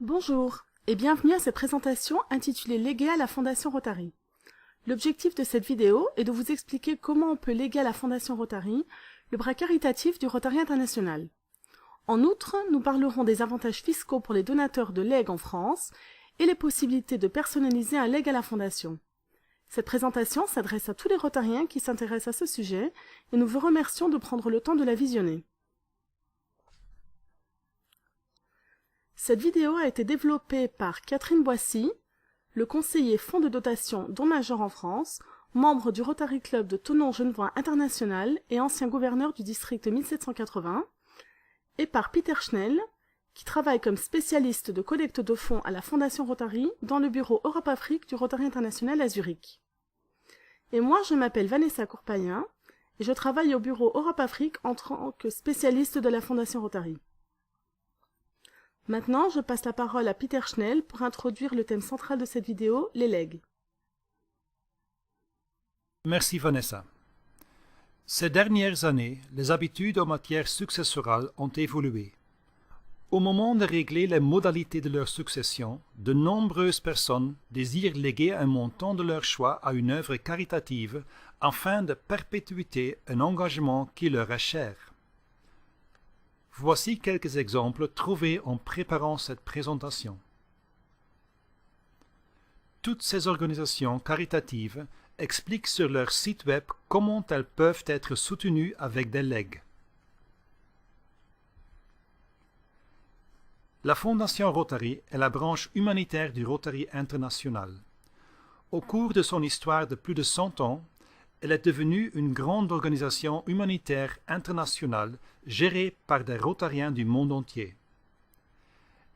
Bonjour et bienvenue à cette présentation intitulée Léguer à la Fondation Rotary. L'objectif de cette vidéo est de vous expliquer comment on peut léguer à la Fondation Rotary le bras caritatif du Rotary International. En outre, nous parlerons des avantages fiscaux pour les donateurs de legs en France et les possibilités de personnaliser un leg à la Fondation. Cette présentation s'adresse à tous les Rotariens qui s'intéressent à ce sujet et nous vous remercions de prendre le temps de la visionner. Cette vidéo a été développée par Catherine Boissy, le conseiller fonds de dotation don major en France, membre du Rotary Club de Thonon-Genevois International et ancien gouverneur du district 1780, et par Peter Schnell, qui travaille comme spécialiste de collecte de fonds à la Fondation Rotary dans le bureau Europe-Afrique du Rotary International à Zurich. Et moi, je m'appelle Vanessa Courpayen et je travaille au bureau Europe-Afrique en tant que spécialiste de la Fondation Rotary. Maintenant, je passe la parole à Peter Schnell pour introduire le thème central de cette vidéo, les legs. Merci Vanessa. Ces dernières années, les habitudes en matière successorale ont évolué. Au moment de régler les modalités de leur succession, de nombreuses personnes désirent léguer un montant de leur choix à une œuvre caritative afin de perpétuer un engagement qui leur est cher. Voici quelques exemples trouvés en préparant cette présentation. Toutes ces organisations caritatives expliquent sur leur site web comment elles peuvent être soutenues avec des legs. La Fondation Rotary est la branche humanitaire du Rotary International. Au cours de son histoire de plus de 100 ans, elle est devenue une grande organisation humanitaire internationale gérée par des Rotariens du monde entier.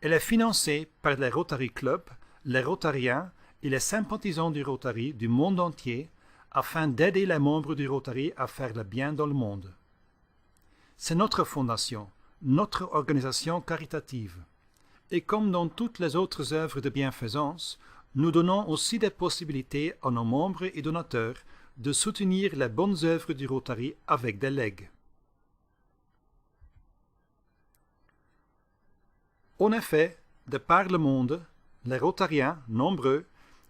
Elle est financée par les Rotary Clubs, les Rotariens et les sympathisants du Rotary du monde entier afin d'aider les membres du Rotary à faire le bien dans le monde. C'est notre fondation, notre organisation caritative. Et comme dans toutes les autres œuvres de bienfaisance, nous donnons aussi des possibilités à nos membres et donateurs de soutenir les bonnes œuvres du Rotary avec des legs. En effet, de par le monde, les Rotariens, nombreux,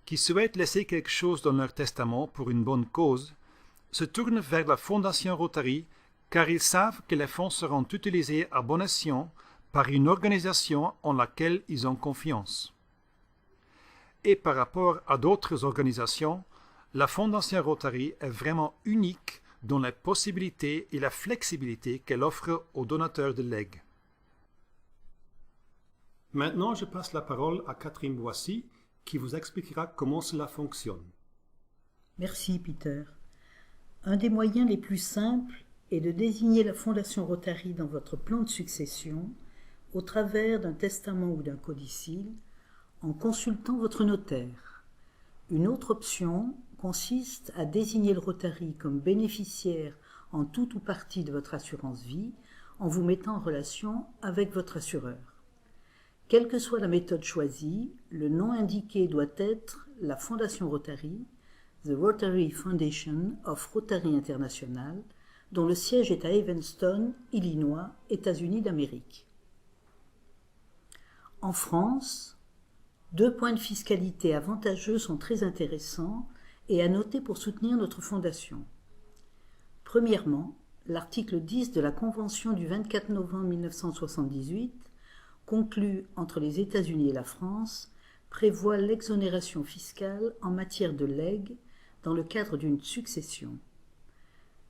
qui souhaitent laisser quelque chose dans leur testament pour une bonne cause, se tournent vers la Fondation Rotary car ils savent que les fonds seront utilisés à bon escient par une organisation en laquelle ils ont confiance. Et par rapport à d'autres organisations, la Fondation Rotary est vraiment unique dans les possibilités et la flexibilité qu'elle offre aux donateurs de legs. Maintenant, je passe la parole à Catherine Boissy, qui vous expliquera comment cela fonctionne. Merci Peter. Un des moyens les plus simples est de désigner la Fondation Rotary dans votre plan de succession au travers d'un testament ou d'un codicille en consultant votre notaire. Une autre option consiste à désigner le Rotary comme bénéficiaire en tout ou partie de votre assurance vie en vous mettant en relation avec votre assureur. Quelle que soit la méthode choisie, le nom indiqué doit être la Fondation Rotary, The Rotary Foundation of Rotary International, dont le siège est à Evanston, Illinois, États-Unis d'Amérique. En France, 2 points de fiscalité avantageux sont très intéressants et à noter pour soutenir notre fondation. Premièrement, l'article 10 de la Convention du 24 novembre 1978, conclue entre les États-Unis et la France, prévoit l'exonération fiscale en matière de legs dans le cadre d'une succession.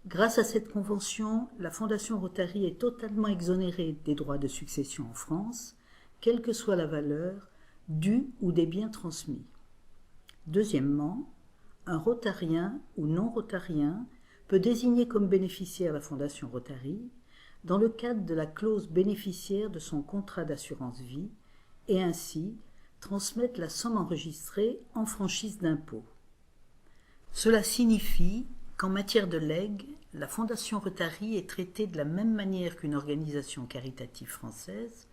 Grâce à cette convention, la Fondation Rotary est totalement exonérée des droits de succession en France, quelle que soit la valeur du ou des biens transmis. Deuxièmement, un rotarien ou non-rotarien peut désigner comme bénéficiaire la Fondation Rotary dans le cadre de la clause bénéficiaire de son contrat d'assurance vie et ainsi transmettre la somme enregistrée en franchise d'impôt. Cela signifie qu'en matière de legs, la Fondation Rotary est traitée de la même manière qu'une organisation caritative française,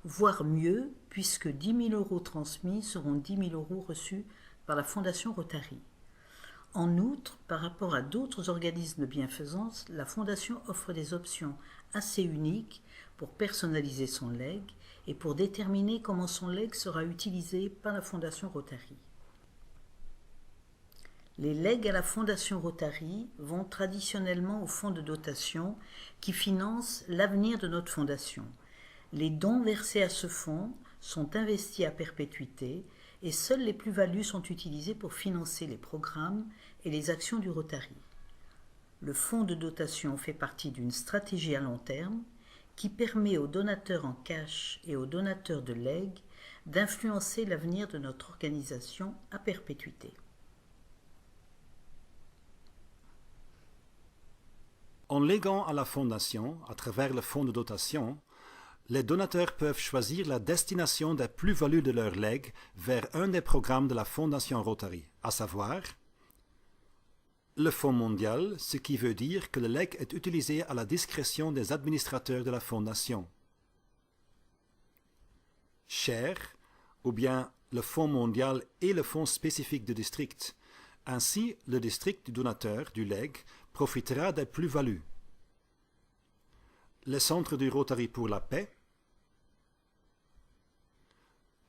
voire mieux, puisque 10 000 € transmis seront 10 000 € reçus par la Fondation Rotary. En outre, par rapport à d'autres organismes de bienfaisance, la Fondation offre des options assez uniques pour personnaliser son leg et pour déterminer comment son legs sera utilisé par la Fondation Rotary. Les legs à la Fondation Rotary vont traditionnellement au fonds de dotation qui finance l'avenir de notre fondation. Les dons versés à ce fonds sont investis à perpétuité et seules les plus-values sont utilisées pour financer les programmes et les actions du Rotary. Le fonds de dotation fait partie d'une stratégie à long terme qui permet aux donateurs en cash et aux donateurs de legs d'influencer l'avenir de notre organisation à perpétuité. En léguant à la Fondation, à travers le fonds de dotation, les donateurs peuvent choisir la destination des plus-values de leur legs vers un des programmes de la Fondation Rotary, à savoir le Fonds mondial, ce qui veut dire que le legs est utilisé à la discrétion des administrateurs de la Fondation. Share, ou bien le Fonds mondial et le Fonds spécifique de district. Ainsi, le district du donateur du legs profitera des plus-values. Le Centre du Rotary pour la paix.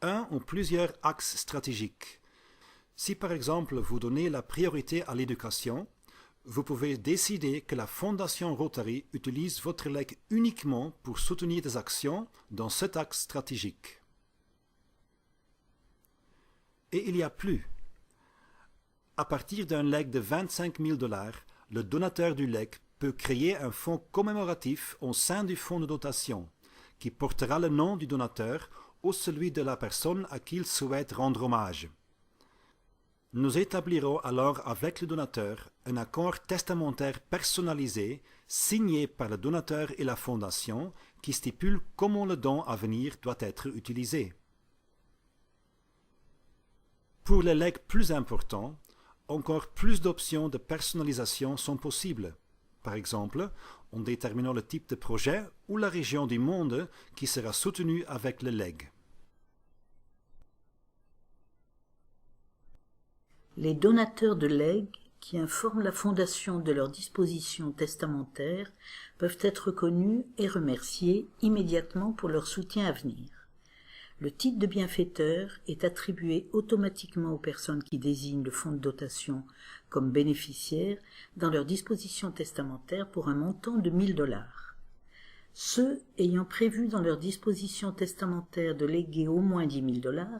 Un ou plusieurs axes stratégiques. Si par exemple vous donnez la priorité à l'éducation, vous pouvez décider que la Fondation Rotary utilise votre legs uniquement pour soutenir des actions dans cet axe stratégique. Et il y a plus. À partir d'un legs de 25 000 $, le donateur du legs peut créer un fonds commémoratif au sein du fonds de dotation, qui portera le nom du donateur ou celui de la personne à qui il souhaite rendre hommage. Nous établirons alors avec le donateur un accord testamentaire personnalisé signé par le donateur et la fondation qui stipule comment le don à venir doit être utilisé. Pour les legs plus importants, encore plus d'options de personnalisation sont possibles. Par exemple, en déterminant le type de projet ou la région du monde qui sera soutenue avec le legs. Les donateurs de legs qui informent la Fondation de leurs dispositions testamentaires peuvent être connus et remerciés immédiatement pour leur soutien à venir. Le titre de bienfaiteur est attribué automatiquement aux personnes qui désignent le fonds de dotation comme bénéficiaires dans leurs dispositions testamentaires pour un montant de 1 000 $. Ceux ayant prévu dans leurs dispositions testamentaires de léguer au moins 10 000 $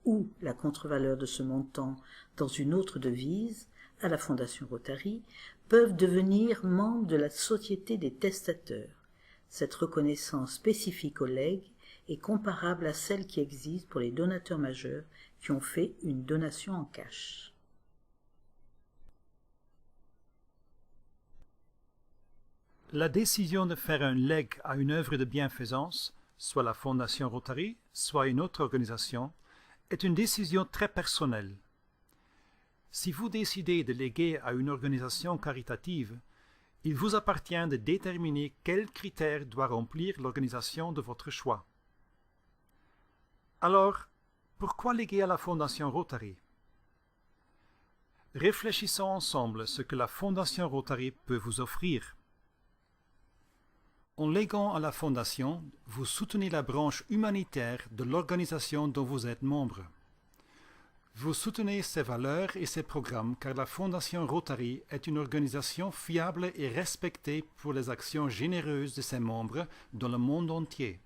ou la contre-valeur de ce montant dans une autre devise à la Fondation Rotary peuvent devenir membres de la Société des testateurs. Cette reconnaissance spécifique aux legs est comparable à celle qui existe pour les donateurs majeurs qui ont fait une donation en cash. La décision de faire un legs à une œuvre de bienfaisance, soit la Fondation Rotary, soit une autre organisation, est une décision très personnelle. Si vous décidez de léguer à une organisation caritative, il vous appartient de déterminer quels critères doit remplir l'organisation de votre choix. Alors, pourquoi léguer à la Fondation Rotary? Réfléchissons ensemble ce que la Fondation Rotary peut vous offrir. En léguant à la Fondation, vous soutenez la branche humanitaire de l'organisation dont vous êtes membre. Vous soutenez ses valeurs et ses programmes car la Fondation Rotary est une organisation fiable et respectée pour les actions généreuses de ses membres dans le monde entier.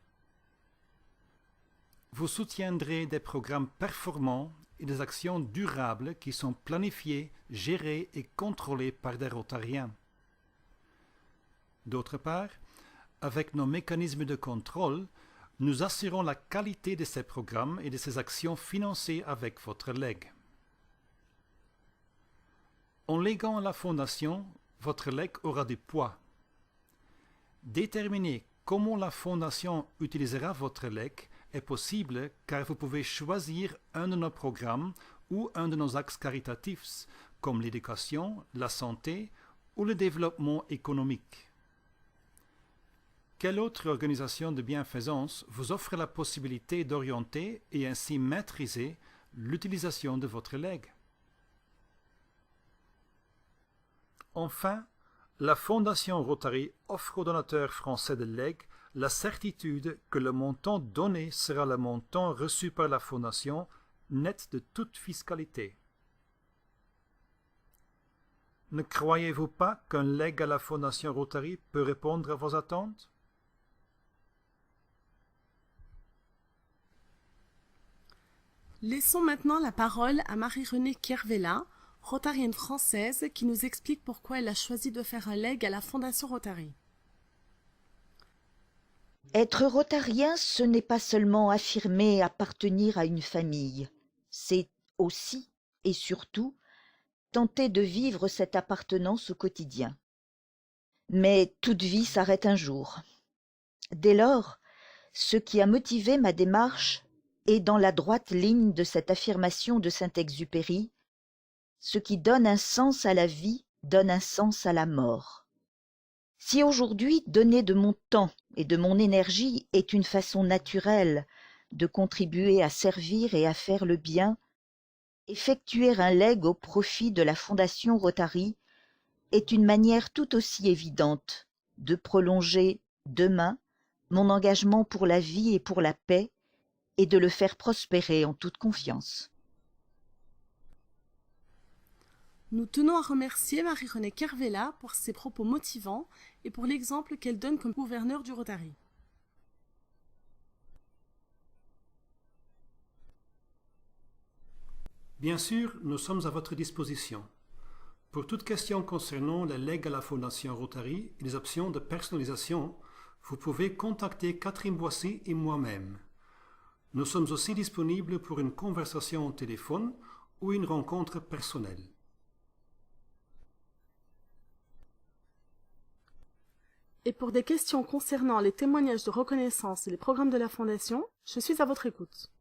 Vous soutiendrez des programmes performants et des actions durables qui sont planifiées, gérées et contrôlées par des Rotariens. D'autre part, avec nos mécanismes de contrôle, nous assurons la qualité de ces programmes et de ces actions financées avec votre legs. En léguant à la Fondation, votre legs aura du poids. Déterminer comment la Fondation utilisera votre legs est possible car vous pouvez choisir un de nos programmes ou un de nos axes caritatifs, comme l'éducation, la santé ou le développement économique. Quelle autre organisation de bienfaisance vous offre la possibilité d'orienter et ainsi maîtriser l'utilisation de votre legs? Enfin, la Fondation Rotary offre aux donateurs français de legs la certitude que le montant donné sera le montant reçu par la Fondation, net de toute fiscalité. Ne croyez-vous pas qu'un legs à la Fondation Rotary peut répondre à vos attentes? Laissons maintenant la parole à Marie-Renée Kervella, rotarienne française, qui nous explique pourquoi elle a choisi de faire un legs à la Fondation Rotary. Être rotarien, ce n'est pas seulement affirmer appartenir à une famille, c'est aussi et surtout tenter de vivre cette appartenance au quotidien. Mais toute vie s'arrête un jour. Dès lors, ce qui a motivé ma démarche est dans la droite ligne de cette affirmation de Saint-Exupéry: ce qui donne un sens à la vie donne un sens à la mort. Si aujourd'hui donner de mon temps et de mon énergie est une façon naturelle de contribuer à servir et à faire le bien, effectuer un legs au profit de la Fondation Rotary est une manière tout aussi évidente de prolonger demain mon engagement pour la vie et pour la paix et de le faire prospérer en toute confiance. Nous tenons à remercier Marie-Renée Kervella pour ses propos motivants et pour l'exemple qu'elle donne comme gouverneur du Rotary. Bien sûr, nous sommes à votre disposition. Pour toute question concernant les legs à la Fondation Rotary et les options de personnalisation, vous pouvez contacter Catherine Boissy et moi-même. Nous sommes aussi disponibles pour une conversation au téléphone ou une rencontre personnelle. Et pour des questions concernant les témoignages de reconnaissance et les programmes de la Fondation, je suis à votre écoute.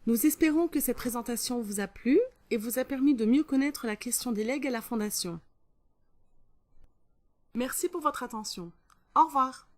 Nous espérons que cette présentation vous a plu et vous a permis de mieux connaître la question des legs à la Fondation. Merci pour votre attention. Au revoir.